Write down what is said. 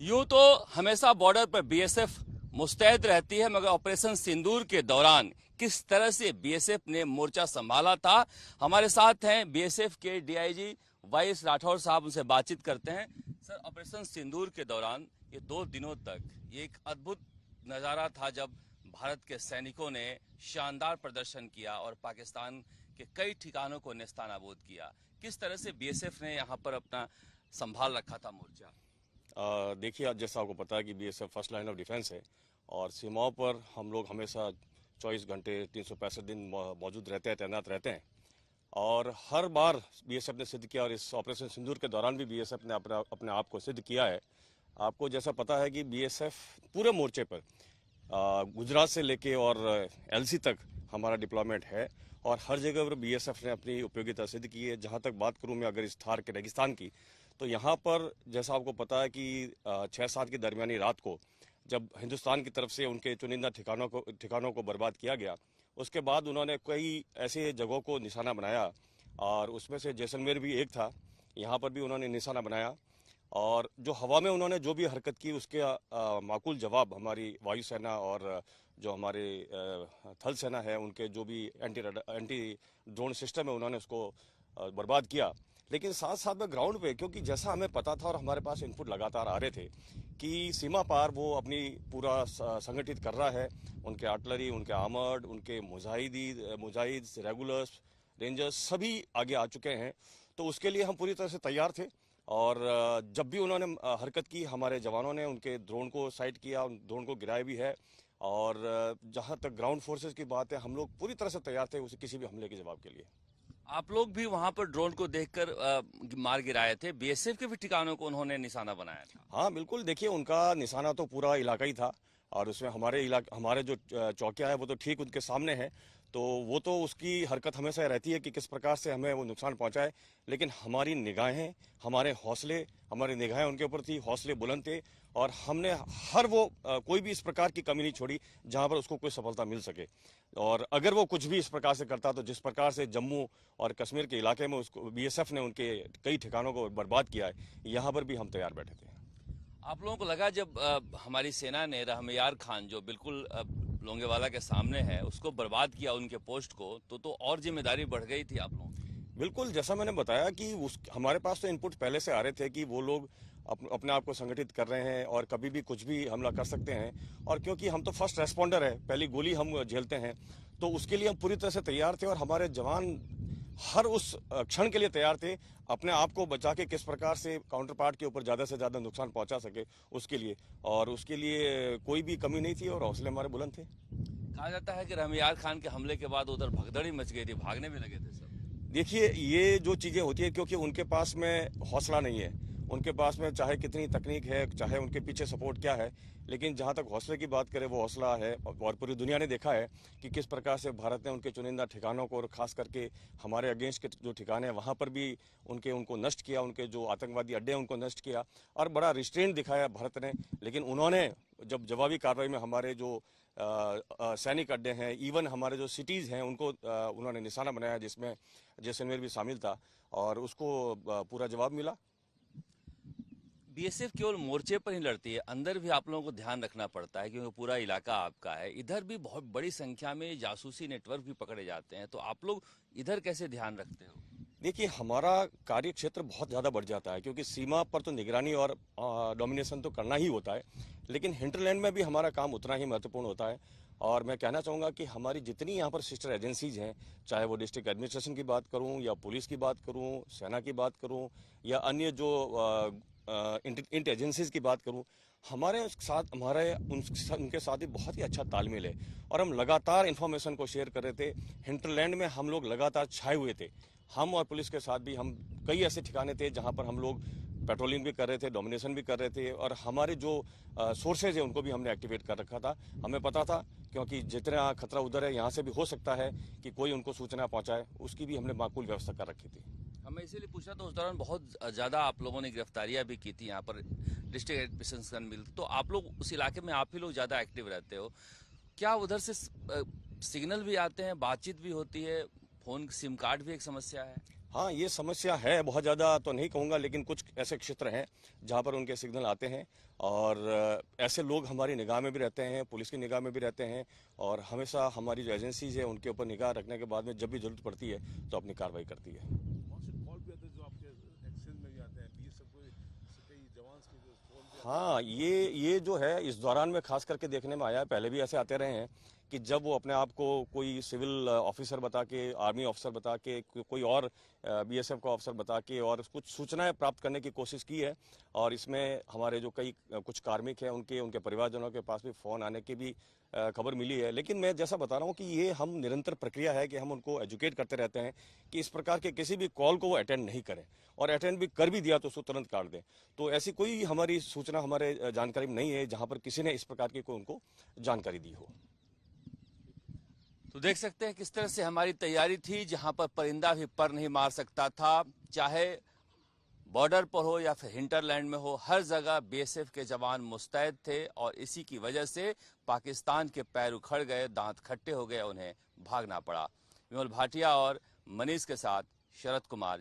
यूं तो हमेशा बॉर्डर पर बीएसएफ मुस्तैद रहती है, मगर ऑपरेशन सिंदूर के दौरान किस तरह से बीएसएफ ने मोर्चा संभाला था। हमारे साथ हैं बीएसएफ के डीआईजी वाईएस राठौर साहब, उनसे बातचीत करते हैं। सर, ऑपरेशन सिंदूर के दौरान ये 2 दिनों तक ये एक अद्भुत नजारा था जब भारत के सैनिकों ने शानदार प्रदर्शन किया और पाकिस्तान के कई ठिकानों को नेस्तनाबूद किया। किस तरह से बीएसएफ ने यहाँ पर अपना संभाल रखा था मोर्चा? देखिए, आज जैसा आपको पता है कि BSF first line of defence है और सीमाओं पर हम लोग हमेशा 24 घंटे 365 दिन मौजूद रहते हैं, तैनात रहते हैं। और हर बार बीएसएफ ने सिद्ध किया और इस ऑपरेशन सिंदूर के दौरान भी बीएसएफ ने अपने आप को सिद्ध किया है। आपको जैसा पता है कि बीएसएफ पूरे मोर्चे पर गुजरात से लेके और एलसी तक हमारा डिप्लॉयमेंट है और हर जगह पर बीएसएफ ने अपनी उपयोगिता सिद्ध की है। जहां तक बात करूं मैं अगर इस थार के रेगिस्तान की, तो यहाँ पर जैसा आपको पता है कि 6-7 की दरमियानी रात को जब हिंदुस्तान की तरफ से उनके चुनिंदा ठिकानों को बर्बाद किया गया, उसके बाद उन्होंने कई ऐसे जगहों को निशाना बनाया और उसमें से जैसलमेर भी एक था। यहाँ पर भी उन्होंने निशाना बनाया और जो हवा में उन्होंने जो भी हरकत की उसके माकूल जवाब हमारी वायुसेना और जो हमारे थल सेना है उनके जो भी एंटी ड्रोन सिस्टम है उन्होंने उसको बर्बाद किया। लेकिन साथ साथ में ग्राउंड पे, क्योंकि जैसा हमें पता था और हमारे पास इनपुट लगातार आ रहे थे कि सीमा पार वो अपनी पूरा संगठित कर रहा है, उनके आर्टिलरी, उनके आर्मर्ड, उनके मुजाहिद, रेगुलर्स, रेंजर्स सभी आगे आ चुके हैं। तो उसके लिए हम पूरी तरह से तैयार थे और जब भी उन्होंने हरकत की हमारे जवानों ने उनके ड्रोन को साइट किया, उन ड्रोन को गिराया भी है। और जहां तक ग्राउंड फोर्सेस की बात है, हम लोग पूरी तरह से तैयार थे उसे किसी भी हमले के जवाब के लिए। आप लोग भी वहां पर ड्रोन को देखकर मार गिराए थे, बीएसएफ के भी ठिकानों को उन्होंने निशाना बनाया था। हाँ बिल्कुल, देखिए उनका निशाना तो पूरा इलाका ही था और उसमें हमारे जो चौकिया है वो तो ठीक उनके सामने है। तो वो तो उसकी हरकत हमेशा रहती है कि किस प्रकार से हमें वो नुकसान पहुंचाए। लेकिन हमारी निगाहें, हमारी निगाहें उनके ऊपर थी, हौसले बुलंद थे और हमने कोई भी इस प्रकार की कमी नहीं छोड़ी जहां पर उसको कोई सफलता मिल सके। और अगर वो कुछ भी इस प्रकार से करता तो जिस प्रकार से जम्मू और कश्मीर के इलाके में उसको बीएसएफ ने उनके कई ठिकानों को बर्बाद किया है, यहाँ पर भी हम तैयार बैठे थे। आप लोगों को लगा जब हमारी सेना ने रहमयार खान, जो बिल्कुल लोंगेवाला के सामने है, उसको बर्बाद किया उनके पोस्ट को, तो और जिम्मेदारी बढ़ गई थी आप लोगों की? बिल्कुल, जैसा मैंने बताया कि हमारे पास तो इनपुट पहले से आ रहे थे कि वो लोग अपने आप को संगठित कर रहे हैं और कभी भी कुछ भी हमला कर सकते हैं। और क्योंकि हम तो फर्स्ट रेस्पॉन्डर है, पहली गोली हम झेलते हैं, तो उसके लिए हम पूरी तरह से तैयार थे और हमारे जवान हर उस क्षण के लिए तैयार थे, अपने आप को बचा के किस प्रकार से काउंटर पार्ट के ऊपर ज्यादा से ज्यादा नुकसान पहुंचा सके उसके लिए। और उसके लिए कोई भी कमी नहीं थी और हौसले हमारे बुलंद थे। कहा जाता है कि रहमयार खान के हमले के बाद उधर भगदड़ी मच गई थी, भागने भी लगे थे सब। देखिए, ये जो चीजें होती है, क्योंकि उनके पास में हौसला नहीं है, उनके पास में चाहे कितनी तकनीक है, चाहे उनके पीछे सपोर्ट क्या है, लेकिन जहां तक हौसले की बात करें वो हौसला है। और पूरी दुनिया ने देखा है कि किस प्रकार से भारत ने उनके चुनिंदा ठिकानों को और खास करके हमारे अगेंस्ट के जो ठिकाने हैं वहां पर भी उनको नष्ट किया, उनके जो आतंकवादी अड्डे हैं उनको नष्ट किया और बड़ा रिस्ट्रेंट दिखाया भारत ने। लेकिन उन्होंने जब जवाबी कार्रवाई में हमारे जो सैनिक अड्डे हैं, इवन हमारे जो सिटीज हैं, उनको उन्होंने निशाना बनाया, जिसमें जैसलमेर भी शामिल था और उसको पूरा जवाब मिला। बीएसएफ केवल मोर्चे पर ही लड़ती है, अंदर भी आप लोगों को ध्यान रखना पड़ता है क्योंकि पूरा इलाका आपका है। इधर भी बहुत बड़ी संख्या में जासूसी नेटवर्क भी पकड़े जाते हैं, तो आप लोग इधर कैसे ध्यान रखते हो? देखिए, हमारा कार्य क्षेत्र बहुत ज़्यादा बढ़ जाता है क्योंकि सीमा पर तो निगरानी और डोमिनेशन तो करना ही होता है, लेकिन हिंटरलैंड में भी हमारा काम उतना ही महत्वपूर्ण होता है। और मैं कहना चाहूँगा कि हमारी जितनी यहाँ पर सिस्टर एजेंसीज हैं, चाहे वो डिस्ट्रिक्ट एडमिनिस्ट्रेशन की बात करूँ या पुलिस की बात करूँ, सेना की बात करूँ या अन्य जो इंट एजेंसीज की बात करूँ, उनके साथ भी बहुत ही अच्छा तालमेल है और हम लगातार इन्फॉर्मेशन को शेयर कर रहे थे। हिंटरलैंड में हम लोग लगातार छाए हुए थे, हम और पुलिस के साथ भी। हम कई ऐसे ठिकाने थे जहां पर हम लोग पेट्रोलिंग भी कर रहे थे, डोमिनेशन भी कर रहे थे और हमारे जो सोर्सेज है उनको भी हमने एक्टिवेट कर रखा था। हमें पता था क्योंकि जितना खतरा उधर है यहाँ से भी हो सकता है कि कोई उनको सूचना पहुंचाए, उसकी भी हमने माकूल व्यवस्था कर रखी थी। हमें इसीलिए पूछा, तो उस दौरान बहुत ज़्यादा आप लोगों ने गिरफ्तारियां भी की थी यहाँ पर डिस्ट्रिक्ट एडमिनिस्ट्रेशन मिल, तो आप लोग उस इलाके में आप ही लोग ज़्यादा एक्टिव रहते हो। क्या उधर से सिग्नल भी आते हैं, बातचीत भी होती है, फोन सिम कार्ड भी एक समस्या है? हाँ, ये समस्या है, बहुत ज़्यादा तो नहीं कहूँगा, लेकिन कुछ ऐसे क्षेत्र हैं जहाँ पर उनके सिग्नल आते हैं और ऐसे लोग हमारी निगाह में भी रहते हैं, पुलिस की निगाह में भी रहते हैं और हमेशा हमारी जो एजेंसीज है उनके ऊपर निगाह रखने के बाद में जब भी जरूरत पड़ती है तो अपनी कार्रवाई करती है। बहुत से कॉल भी आते हैं जो आपके एक्सचेंज में भी आते हैं, बीएसएफ से कई जवान के जो फोन भी आते हैं। हाँ, ये जो है इस दौरान में खास करके देखने में आया, पहले भी ऐसे आते रहे हैं कि जब वो अपने आप को कोई सिविल ऑफिसर बता के, आर्मी ऑफिसर बता के, कोई और बीएसएफ का ऑफिसर बता के और कुछ सूचनाएं प्राप्त करने की कोशिश की है और इसमें हमारे जो कई कुछ कार्मिक हैं उनके परिवारजनों के पास भी फोन आने की भी खबर मिली है। लेकिन मैं जैसा बता रहा हूँ कि ये हम निरंतर प्रक्रिया है कि हम उनको एजुकेट करते रहते हैं कि इस प्रकार के किसी भी कॉल को वो अटेंड नहीं करें और अटेंड भी कर भी दिया तो उसको तुरंत काट दें। तो ऐसी कोई हमारी सूचना हमारे जानकारी में नहीं है जहां पर किसी ने इस प्रकार की कोई उनको जानकारी दी हो। तो देख सकते हैं किस तरह से हमारी तैयारी थी, जहां पर परिंदा भी पर नहीं मार सकता था, चाहे बॉर्डर पर हो या फिर हिंटरलैंड में हो, हर जगह बीएसएफ के जवान मुस्तैद थे और इसी की वजह से पाकिस्तान के पैर उखड़ गए, दांत खट्टे हो गए, उन्हें भागना पड़ा। विमल भाटिया और मनीष के साथ शरद कुमार।